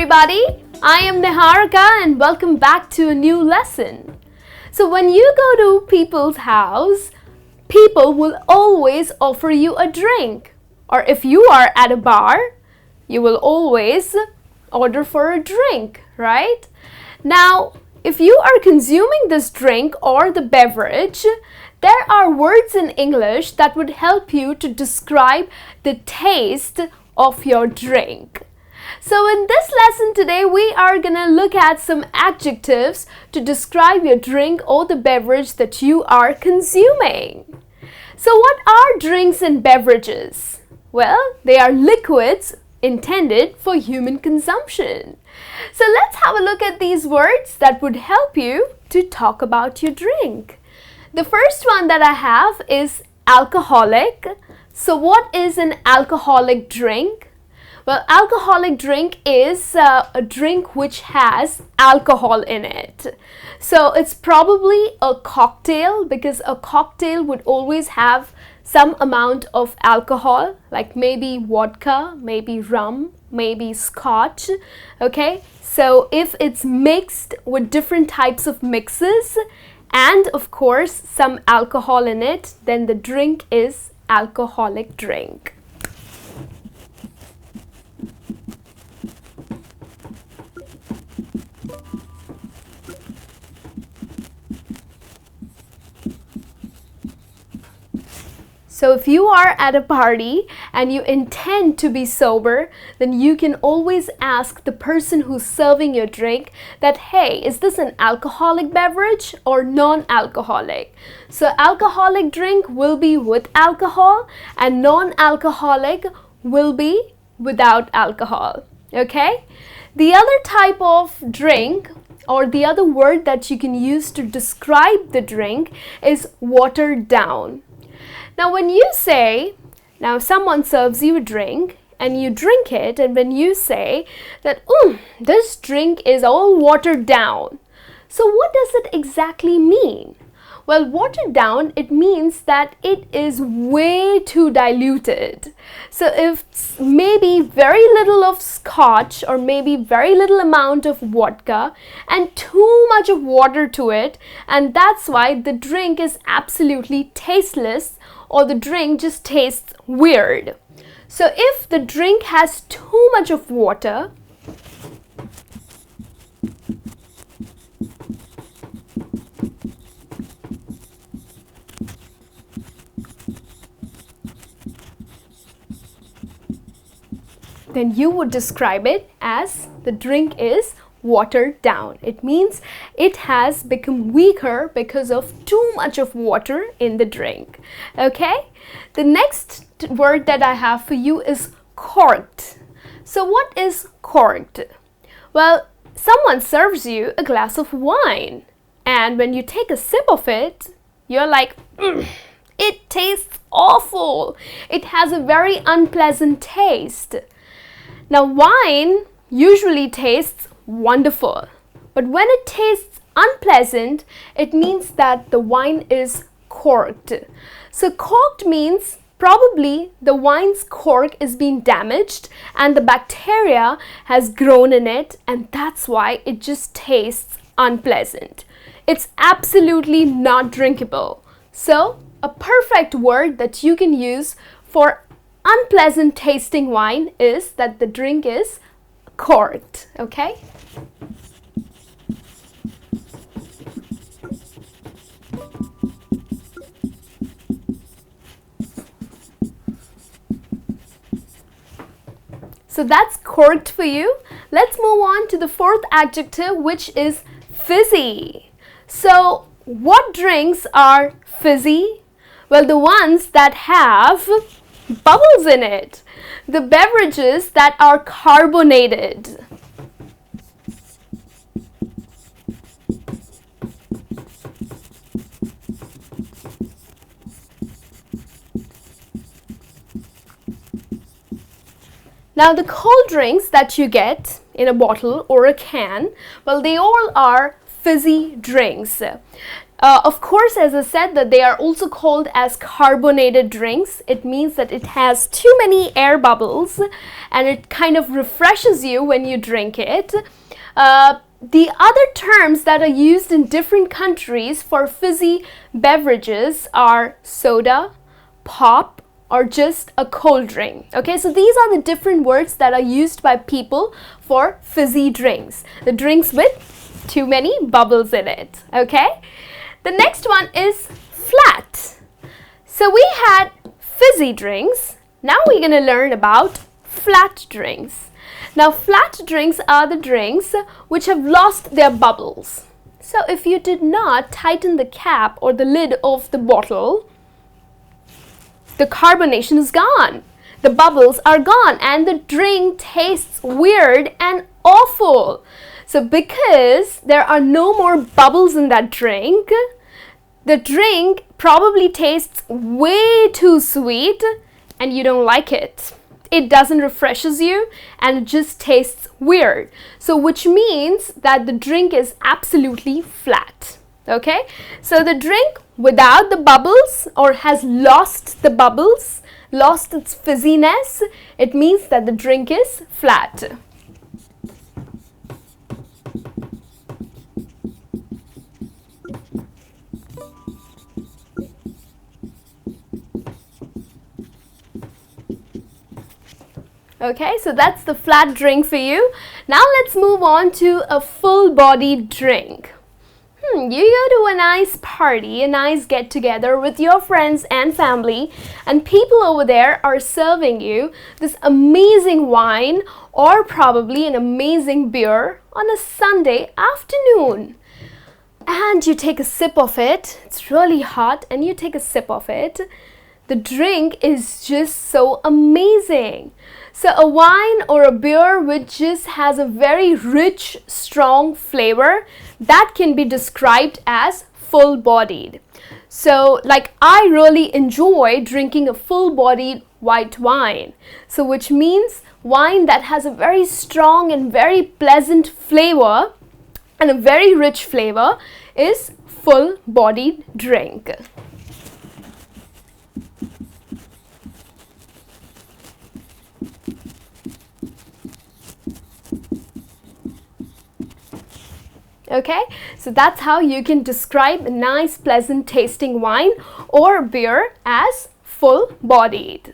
everybody, I am Niharika and welcome back to a new lesson. So when you go to people's house, people will always offer you a drink. Or if you are at a bar, you will always order for a drink, right? Now, if you are consuming this drink or the beverage, there are words in English that would help you to describe the taste of your drink. So in this lesson today, we are gonna look at some adjectives to describe your drink or the beverage that you are consuming. So what are drinks and beverages? Well, they are liquids intended for human consumption. So let's have a look at these words that would help you to talk about your drink. The first one that I have is alcoholic. So what is an alcoholic drink? Well, alcoholic drink is a drink which has alcohol in it. So it's probably a cocktail because a cocktail would always have some amount of alcohol, like maybe vodka, maybe rum, maybe scotch, okay? So if it's mixed with different types of mixes and of course some alcohol in it, then the drink is alcoholic drink. So if you are at a party and you intend to be sober, then you can always ask the person who's serving your drink that, hey, is this an alcoholic beverage or non-alcoholic? So alcoholic drink will be with alcohol and non-alcoholic will be without alcohol, okay? The other type of drink or the other word that you can use to describe the drink is watered down. Now when you say, now someone serves you a drink and you drink it, and when you say that, this drink is all watered down. So what does it exactly mean? Well, watered down, it means that it is way too diluted. So if maybe very little of scotch or maybe very little amount of vodka and too much of water to it, and that's why the drink is absolutely tasteless or the drink just tastes weird. So if the drink has too much of water, then you would describe it as the drink is watered down. It means it has become weaker because of too much of water in the drink. Okay? The next word that I have for you is corked. So what is corked? Well, someone serves you a glass of wine and when you take a sip of it, you're like, it tastes awful. It has a very unpleasant taste. Now wine usually tastes wonderful, but when it tastes unpleasant, it means that the wine is corked. So corked means probably the wine's cork is being damaged and the bacteria has grown in it, and that's why it just tastes unpleasant. It's absolutely not drinkable. So a perfect word that you can use for unpleasant tasting wine is that the drink is corked, okay? So that's corked for you. Let's move on to the fourth adjective, which is fizzy. So what drinks are fizzy? Well, the ones that have bubbles in it. The beverages that are carbonated. Now the cold drinks that you get in a bottle or a can, well, they all are fizzy drinks. Of course, as I said, that they are also called as carbonated drinks. It means that it has too many air bubbles and it kind of refreshes you when you drink it. The other terms that are used in different countries for fizzy beverages are soda, pop, or just a cold drink. Okay, so these are the different words that are used by people for fizzy drinks. The drinks with too many bubbles in it. Okay, the next one is flat. So we had fizzy drinks. Now we're going to learn about flat drinks. Now, flat drinks are the drinks which have lost their bubbles. So if you did not tighten the cap or the lid of the bottle, the carbonation is gone. The bubbles are gone and the drink tastes weird and awful. So because there are no more bubbles in that drink, the drink probably tastes way too sweet and you don't like it. It doesn't refreshes you and it just tastes weird. So which means that the drink is absolutely flat. Okay, so the drink without the bubbles or has lost the bubbles, lost its fizziness, it means that the drink is flat. Okay, so that's the flat drink for you. Now let's move on to a full-bodied drink. You go to a nice party, a nice get-together with your friends and family, and people over there are serving you this amazing wine or probably an amazing beer on a Sunday afternoon. And you take a sip of it. It's really hot and you take a sip of it. The drink is just so amazing. So a wine or a beer which just has a very rich, strong flavor that can be described as full-bodied. So like I really enjoy drinking a full-bodied white wine. So which means wine that has a very strong and very pleasant flavor and a very rich flavor is full-bodied drink. Okay, so that's how you can describe a nice, pleasant tasting wine or beer as full-bodied.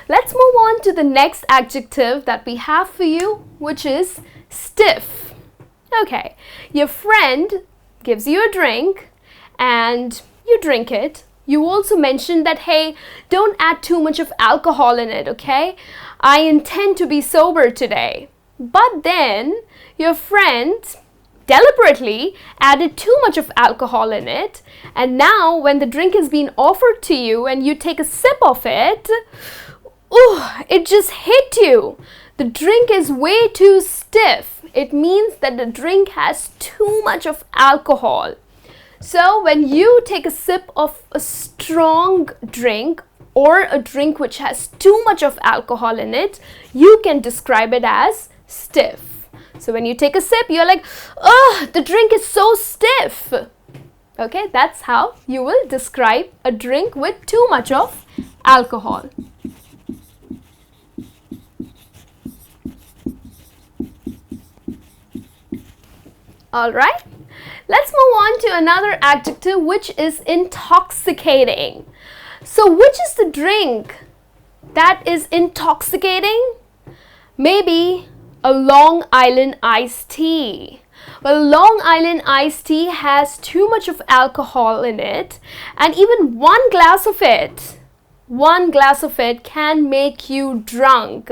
Let's move on to the next adjective that we have for you, which is stiff. Okay, your friend gives you a drink and you drink it. You also mentioned that, hey, don't add too much of alcohol in it, okay? I intend to be sober today. But then your friend deliberately added too much of alcohol in it, and now when the drink is being offered to you and you take a sip of it, it just hit you. The drink is way too stiff. It means that the drink has too much of alcohol. So when you take a sip of a strong drink or a drink which has too much of alcohol in it, you can describe it as stiff. So when you take a sip, you're like, oh, the drink is so stiff. Okay, that's how you will describe a drink with too much of alcohol. All right, let's move on to another adjective, which is intoxicating. So which is the drink that is intoxicating? Maybe a Long Island iced tea. Well, Long Island iced tea has too much of alcohol in it, and even one glass of it can make you drunk.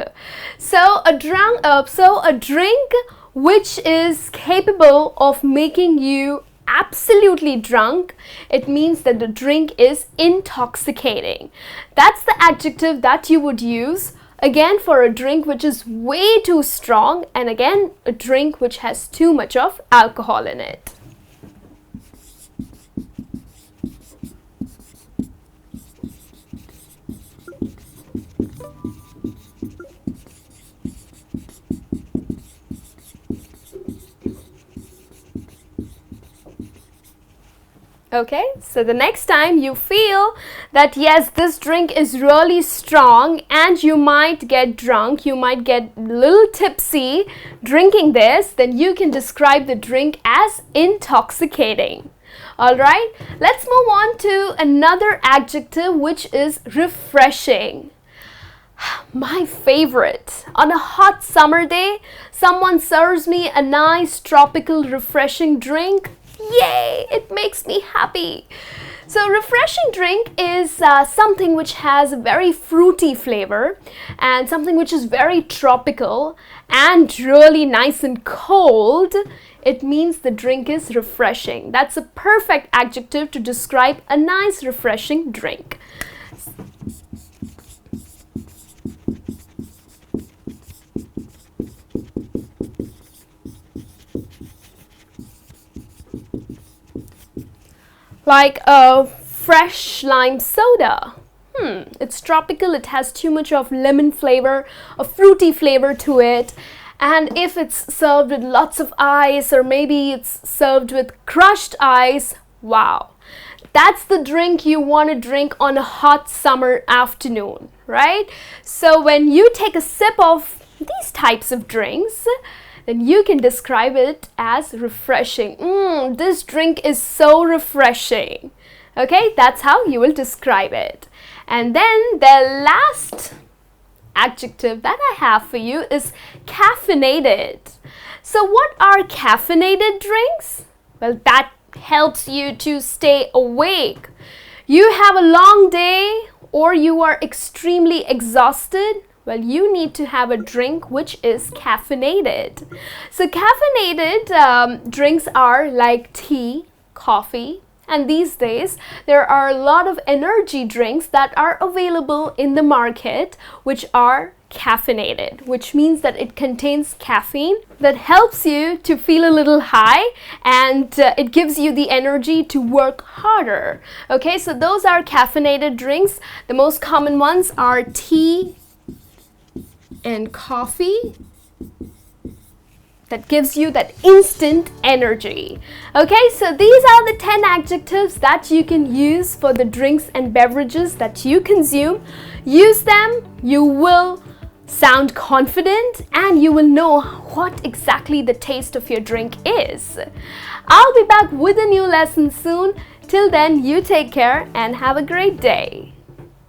So a drink which is capable of making you absolutely drunk, it means that the drink is intoxicating. That's the adjective that you would use again for a drink which is way too strong, and again a drink which has too much of alcohol in it. Okay, so the next time you feel that yes, this drink is really strong and you might get drunk, you might get a little tipsy drinking this, then you can describe the drink as intoxicating. Alright, let's move on to another adjective, which is refreshing. My favorite. On a hot summer day, someone serves me a nice tropical refreshing drink. Yay! It makes me happy. So refreshing drink is something which has a very fruity flavor and something which is very tropical and really nice and cold. It means the drink is refreshing. That's a perfect adjective to describe a nice refreshing drink. Like a fresh lime soda. It's tropical, it has too much of lemon flavor, a fruity flavor to it. And if it's served with lots of ice, or maybe it's served with crushed ice, wow. That's the drink you want to drink on a hot summer afternoon, right? So when you take a sip of these types of drinks, then you can describe it as refreshing. This drink is so refreshing. Okay, that's how you will describe it. And then the last adjective that I have for you is caffeinated. So what are caffeinated drinks? Well, that helps you to stay awake. You have a long day or you are extremely exhausted. Well, you need to have a drink which is caffeinated. So caffeinated drinks are like tea, coffee, and these days there are a lot of energy drinks that are available in the market which are caffeinated, which means that it contains caffeine that helps you to feel a little high and it gives you the energy to work harder. Okay, so those are caffeinated drinks. The most common ones are tea and coffee that gives you that instant energy. Okay, so these are the 10 adjectives that you can use for the drinks and beverages that you consume. Use them, you will sound confident and you will know what exactly the taste of your drink is. I'll be back with a new lesson soon. Till then, you take care and have a great day.